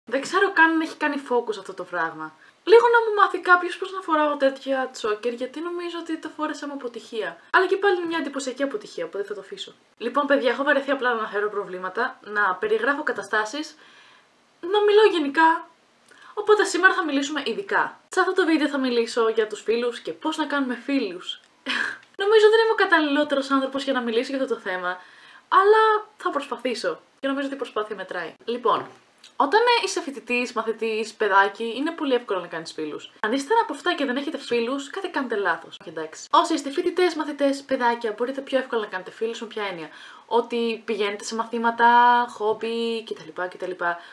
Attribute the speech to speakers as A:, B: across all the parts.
A: Δεν ξέρω καν αν έχει κάνει focus αυτό το πράγμα. Λίγο να μου μάθει κάποιο πώ να φοράω τέτοια τσόκερ, γιατί νομίζω ότι το φόρεσα με αποτυχία. Αλλά και πάλι είναι μια εντυπωσιακή αποτυχία, οπότε θα το αφήσω. Λοιπόν, παιδιά, έχω βαρεθεί απλά να αναφέρω προβλήματα, να περιγράφω καταστάσεις, να μιλώ γενικά. Οπότε σήμερα θα μιλήσουμε ειδικά. Σε αυτό το βίντεο θα μιλήσω για τους φίλους και πώς να κάνουμε φίλους. Νομίζω δεν είμαι ο καταλληλότερος άνθρωπος για να μιλήσω για αυτό το θέμα, αλλά θα προσπαθήσω. Και νομίζω ότι η προσπάθεια μετράει. Λοιπόν, όταν είσαι φοιτητής, μαθητής, παιδάκι, είναι πολύ εύκολο να κάνεις φίλους. Αν είστε από αυτά και δεν έχετε φίλους, κάτι κάνετε λάθος. Εντάξει. Όσοι είστε φοιτητές, μαθητές, παιδάκια, μπορείτε πιο εύκολα να κάνετε φίλους. Με ποια έννοια? Ότι πηγαίνετε σε μαθήματα, χόμπι κτλ.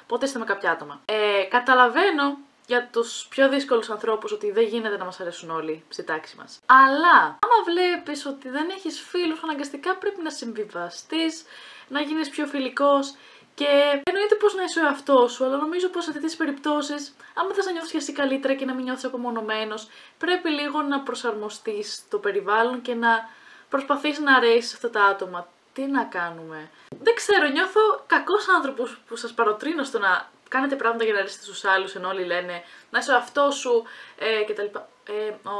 A: Πότε είστε με κάποια άτομα. Καταλαβαίνω για τους πιο δύσκολους ανθρώπους ότι δεν γίνεται να μας αρέσουν όλοι στη τάξη μας. Αλλά, άμα βλέπεις ότι δεν έχεις φίλους, αναγκαστικά πρέπει να συμβιβαστείς, να γίνεις πιο φιλικός. Και εννοείται πως να είσαι ο εαυτός σου, αλλά νομίζω πως σε τέτοιες περιπτώσεις, άμα θες να νιώθεις εσύ καλύτερα και να μην νιώθεις απομονωμένος, πρέπει λίγο να προσαρμοστείς στο περιβάλλον και να προσπαθείς να αρέσεις σε αυτά τα άτομα. Τι να κάνουμε? Δεν ξέρω, νιώθω κακός άνθρωπος που σας παροτρύνω στο να κάνετε πράγματα για να αρέσετε στους άλλους, ενώ όλοι λένε να είσαι ο εαυτός σου κτλ.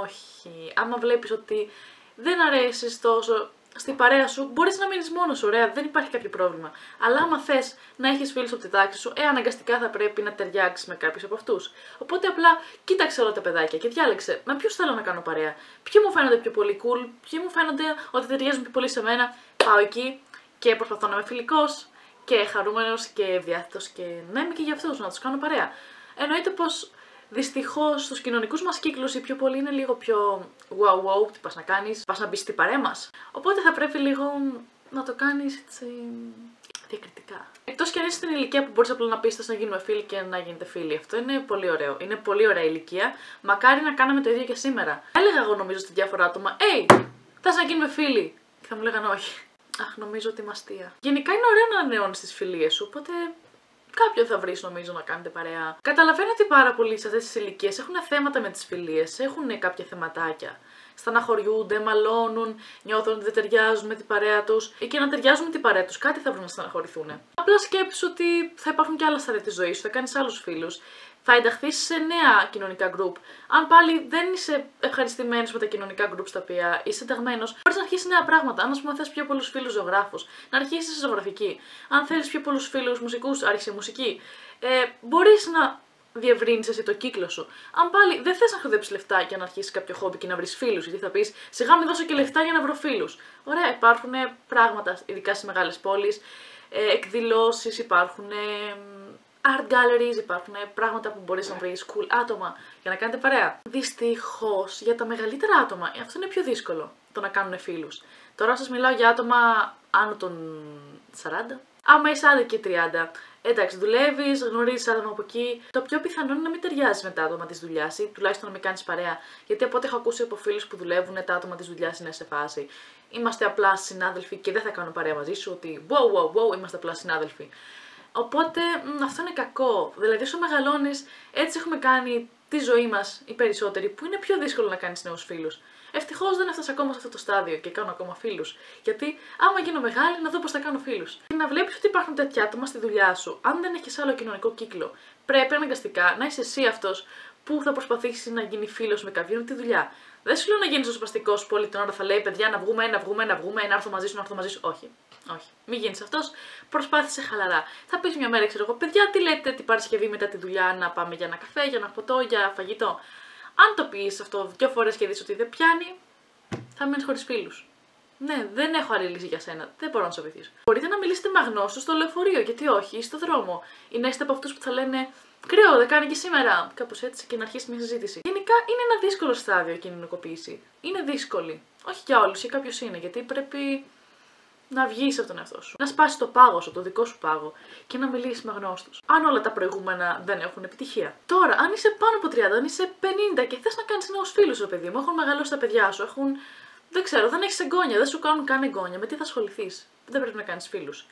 A: Όχι. Άμα βλέπεις ότι δεν αρέσεις τόσο στην παρέα σου, μπορείς να μείνεις μόνος σου, ωραία, δεν υπάρχει κάποιο πρόβλημα. Αλλά άμα θες να έχεις φίλους από τη τάξη σου, αναγκαστικά θα πρέπει να ταιριάξεις με κάποιους από αυτούς. Οπότε απλά κοίταξε όλα τα παιδάκια και διάλεξε με ποιους θέλω να κάνω παρέα. Ποιοι μου φαίνονται πιο πολύ cool, ποιοι μου φαίνονται ότι ταιριάζουν πιο πολύ σε μένα. Πάω εκεί και προσπαθώ να είμαι φιλικός και χαρούμενος και ευδιάθετος και να είμαι και για αυτούς, να τους κάνω παρέα. Εννοείται πως δυστυχώς στους κοινωνικούς μας κύκλους οι πιο πολλοί είναι λίγο πιο wow, τι πας να κάνεις, πας να μπεις στην παρέα μας. Οπότε θα πρέπει λίγο να το κάνεις έτσι διακριτικά. Εκτός κι αν είσαι στην ηλικία που μπορείς απλά να πεις θες να γίνουμε φίλοι και να γίνετε φίλοι. Αυτό είναι πολύ ωραίο. Είναι πολύ ωραία ηλικία. Μακάρι να κάναμε το ίδιο και σήμερα. Έλεγα εγώ νομίζω στη διάφορα άτομα, θες να γίνουμε φίλοι? Και θα μου λέγανε όχι. Αχ, νομίζω ότι είμαι αστεία. Γενικά είναι ωραίο να ανανεώνεις τις φιλίες σου, οπότε κάποιον θα βρεις νομίζω να κάνετε παρέα. Καταλαβαίνω ότι πάρα πολλοί σε αυτές τις ηλικίες έχουν θέματα με τις φιλίες, έχουν κάποια θεματάκια. Στεναχωριούνται, μαλώνουν, νιώθουν ότι δεν ταιριάζουν με την παρέα τους ή και να ταιριάζουν με την παρέα τους. Κάτι θα βρουν να στεναχωρηθούν. Απλά σκέψου ότι θα υπάρχουν και άλλα στάδια της ζωής σου, θα κάνεις άλλους φίλους. Θα ενταχθείς σε νέα κοινωνικά group. Αν πάλι δεν είσαι ευχαριστημένος με τα κοινωνικά group στα οποία είσαι ενταγμένος, μπορείς να αρχίσεις νέα πράγματα. Αν ας πούμε θες πιο πολλούς φίλους ζωγράφους, να αρχίσεις ζωγραφική. Αν θέλεις πιο πολλούς φίλους μουσικούς, άρχισε μουσική. Μπορείς να διευρύνεις εσύ το κύκλο σου. Αν πάλι δεν θες να ξοδέψεις λεφτά για να αρχίσεις κάποιο χόμπι και να βρεις φίλους, γιατί θα πεις σιγά μην δώσω και λεφτά για να βρω φίλους. Ωραία, υπάρχουν πράγματα, ειδικά σε μεγάλες πόλεις, εκδηλώσεις, υπάρχουν art galleries, υπάρχουν πράγματα που μπορείς να βρεις cool άτομα για να κάνετε παρέα. Δυστυχώς για τα μεγαλύτερα άτομα αυτό είναι πιο δύσκολο, το να κάνουν φίλους. Τώρα σας μιλάω για άτομα άνω των 40. Άμα είσαι άντε και 30, εντάξει, δουλεύεις, γνωρίζεις άτομα από εκεί. Το πιο πιθανό είναι να μην ταιριάζει με τα άτομα της δουλειάς ή τουλάχιστον να μην κάνεις παρέα. Γιατί από ό,τι έχω ακούσει από φίλους που δουλεύουν, τα άτομα της δουλειάς είναι σε φάση. Είμαστε απλά συνάδελφοι και δεν θα κάνω παρέα μαζί σου. Ότι wow, είμαστε απλά συνάδελφοι. Οπότε αυτό είναι κακό. Δηλαδή, όσο μεγαλώνεις, έτσι έχουμε κάνει τη ζωή μας οι περισσότεροι, που είναι πιο δύσκολο να κάνεις νέους φίλους. Ευτυχώς δεν έφτασα ακόμα σε αυτό το στάδιο και κάνω ακόμα φίλους. Γιατί άμα γίνω μεγάλη, να δω πώς θα κάνω φίλους. Και να βλέπεις ότι υπάρχουν τέτοια άτομα στη δουλειά σου. Αν δεν έχεις άλλο κοινωνικό κύκλο, πρέπει αναγκαστικά να είσαι εσύ αυτός που θα προσπαθήσει να γίνει φίλος με κάποιον από τη δουλειά. Δεν σου λέω να γίνεις ο σπαστικός που όλη την ώρα θα λέει παιδιά να βγούμε, να έρθω μαζί σου. Όχι. Όχι. Μην γίνεις αυτός. Προσπάθησε χαλαρά. Θα πεις μια μέρα, ξέρω εγώ, παιδιά, τι λέτε την Παρασκευή μετά τη δουλειά να πάμε για ένα καφέ, για ένα ποτό, για φαγητό. Αν το πεις αυτό 2 φορές και δεις ότι δεν πιάνει, θα μείνεις χωρίς φίλους. Ναι, δεν έχω άλλη λύση για σένα. Δεν μπορώ να σε βοηθήσω. Μπορείτε να μιλήσετε με αγνώστους στο λεωφορείο, γιατί όχι, ή στο δρόμο. Ή να είστε από αυτούς που θα λένε κρύο, δεν κάνει και σήμερα. Κάπως έτσι και να αρχίσει μια συζήτηση. Γενικά είναι ένα δύσκολο στάδιο η κοινωνικοποίηση. Είναι δύσκολη. Όχι για όλους, για κάποιους είναι, γιατί πρέπει να βγεις από τον εαυτό σου. Να σπάσεις το πάγο σου, το δικό σου πάγο και να μιλήσεις με αγνώστους. Αν όλα τα προηγούμενα δεν έχουν επιτυχία. Τώρα, αν είσαι πάνω από 30, αν είσαι 50 και θες να κάνεις νέους φίλους, ρε παιδί μου, έχουν μεγαλώσει τα παιδιά σου, δεν ξέρω, δεν έχεις εγγόνια, δεν σου κάνουν καν εγγόνια, με τι θα ασχοληθείς? Δεν πρέπει να κάνεις φίλους.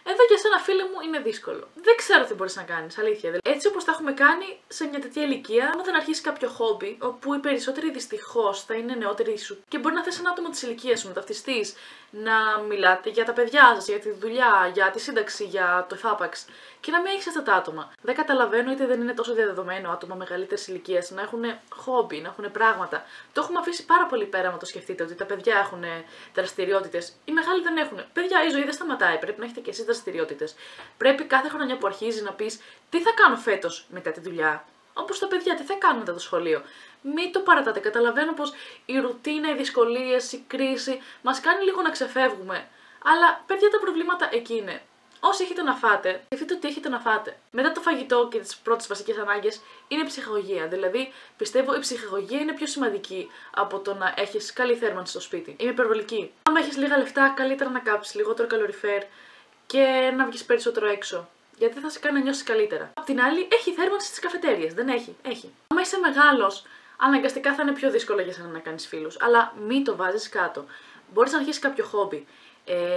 A: Εδώ για σένα, φίλε μου, είναι δύσκολο. Δεν ξέρω τι μπορείς να κάνεις, αλήθεια. Έτσι όπως τα έχουμε κάνει σε μια τέτοια ηλικία, άμα δεν αρχίσεις κάποιο χόμπι, όπου οι περισσότεροι δυστυχώς θα είναι νεότεροι σου και μπορεί να θες ένα άτομο της ηλικίας σου να ταυτιστείς, να μιλάτε για τα παιδιά σας, για τη δουλειά, για τη σύνταξη, για το εφάπαξ και να μην έχεις αυτά τα άτομα. Δεν καταλαβαίνω, είτε δεν είναι τόσο διαδεδομένο άτομα μεγαλύτερης ηλικίας να έχουν χόμπι, να έχουν πράγματα. Το έχουμε αφήσει πάρα πολύ πέρα, άμα το σκεφτείτε, ότι τα παιδιά έχουν δραστηριότητες. Οι μεγάλοι δεν έχουν. Παιδιά, η ζωή δεν σταματάει. Πρέπει να έχετε και εσείς δραστηριότητες. Πρέπει κάθε χρονιά που αρχίζει να πεις τι θα κάνω φέτος μετά τη δουλειά. Όπως τα παιδιά, τι θα κάνουν μετά το σχολείο. Μην το παρατάτε. Καταλαβαίνω πως η ρουτίνα, οι δυσκολίες, η κρίση μας κάνει λίγο να ξεφεύγουμε. Αλλά παιδιά, τα προβλήματα εκεί είναι. Όσοι έχετε να φάτε, σκεφτείτε ότι έχετε να φάτε. Μετά το φαγητό και τις πρώτες βασικές ανάγκες είναι η ψυχαγωγία. Δηλαδή, πιστεύω η ψυχαγωγία είναι πιο σημαντική από το να έχεις καλή θέρμανση στο σπίτι. Είμαι υπερβολική. Αν έχεις λίγα λεφτά, καλύτερα να κάψεις λιγότερο καλοριφέρ και να βγεις περισσότερο έξω. Γιατί θα σε κάνει να νιώσεις καλύτερα. Απ' την άλλη, έχει θέρμανση στις καφετέριες. Δεν έχει. Έχει. Αν είσαι μεγάλος, αναγκαστικά θα είναι πιο δύσκολο για σένα να κάνεις φίλους. Αλλά μην το βάζεις κάτω. Μπορείς να αρχίσεις κάποιο χόμπι.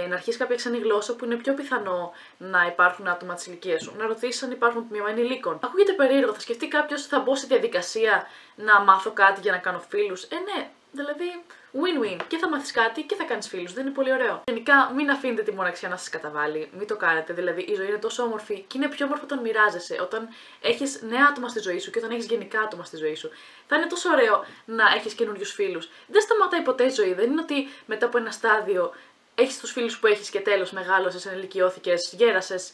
A: Να αρχίσεις κάποια ξένη γλώσσα που είναι πιο πιθανό να υπάρχουν άτομα της ηλικίας σου. Να ρωτήσεις αν υπάρχουν τμήμα ενηλίκων. Ακούγεται περίεργο, θα σκεφτεί κάποιος, θα μπω στη διαδικασία να μάθω κάτι για να κάνω φίλους. Ναι, δηλαδή win-win. Και θα μάθεις κάτι και θα κάνεις φίλους. Δεν είναι πολύ ωραίο. Γενικά, μην αφήνετε τη μοναξιά να σας καταβάλει. Μην το κάνετε. Δηλαδή, η ζωή είναι τόσο όμορφη και είναι πιο όμορφο όταν μοιράζεσαι. Όταν έχεις νέα άτομα στη ζωή σου και όταν έχεις γενικά άτομα στη ζωή σου. Θα είναι τόσο ωραίο να έχεις καινούριους φίλους. Δεν σταματάει ποτέ η ζωή. Δεν είναι ότι μετά από ένα στάδιο έχεις τους φίλους που έχεις και τέλος μεγάλωσες, ενηλικιώθηκες, γέρασες.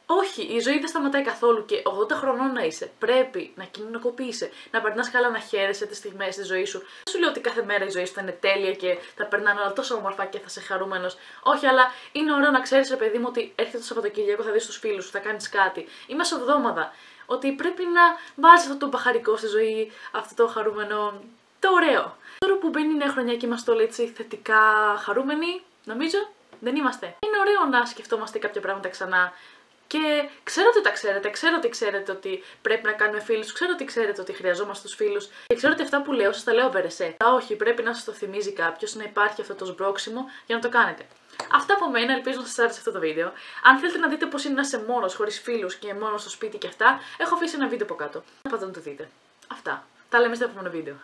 A: Όχι, η ζωή δεν σταματάει καθόλου και 80 χρονών να είσαι. Πρέπει να κοινωνικοποιείσαι, να περνάς καλά, να χαίρεσαι τις στιγμές της ζωής σου. Δεν σου λέω ότι κάθε μέρα η ζωή σου θα είναι τέλεια και θα περνάνε όλα τόσο όμορφα και θα είσαι χαρούμενος. Όχι, αλλά είναι ωραίο να ξέρεις, ρε παιδί μου, ότι έρχεται το Σαββατοκύριακο, θα δεις τους φίλους σου, θα κάνεις κάτι. Ή μεσοβδόμαδα. Ότι πρέπει να βάζεις αυτό το μπαχαρικό στη ζωή, αυτό το χαρούμενο, το ωραίο. Τώρα που μπαίνει η νέα χρονιά και είμαστε όλοι έτσι θετικά χαρούμενοι, νομίζω δεν είμαστε. Είναι ωραίο να σκεφτόμαστε κάποια πράγματα ξανά. Και ξέρω ότι τα ξέρετε, ξέρω ότι ξέρετε ότι πρέπει να κάνουμε φίλους, ξέρω ότι ξέρετε ότι χρειαζόμαστε τους φίλους και ξέρω ότι αυτά που λέω σας τα λέω βερεσέ. Όχι, πρέπει να σας το θυμίζει κάποιος, να υπάρχει αυτό το σμπρόξιμο για να το κάνετε. Αυτά από μένα, ελπίζω να σας άρεσε αυτό το βίντεο. Αν θέλετε να δείτε πώς είναι να είσαι μόνος, χωρίς φίλους και μόνος στο σπίτι και αυτά, έχω αφήσει ένα βίντεο από κάτω. Να πάτε να το δείτε. Αυτά. Τα λέμε στο επόμενο βίντεο.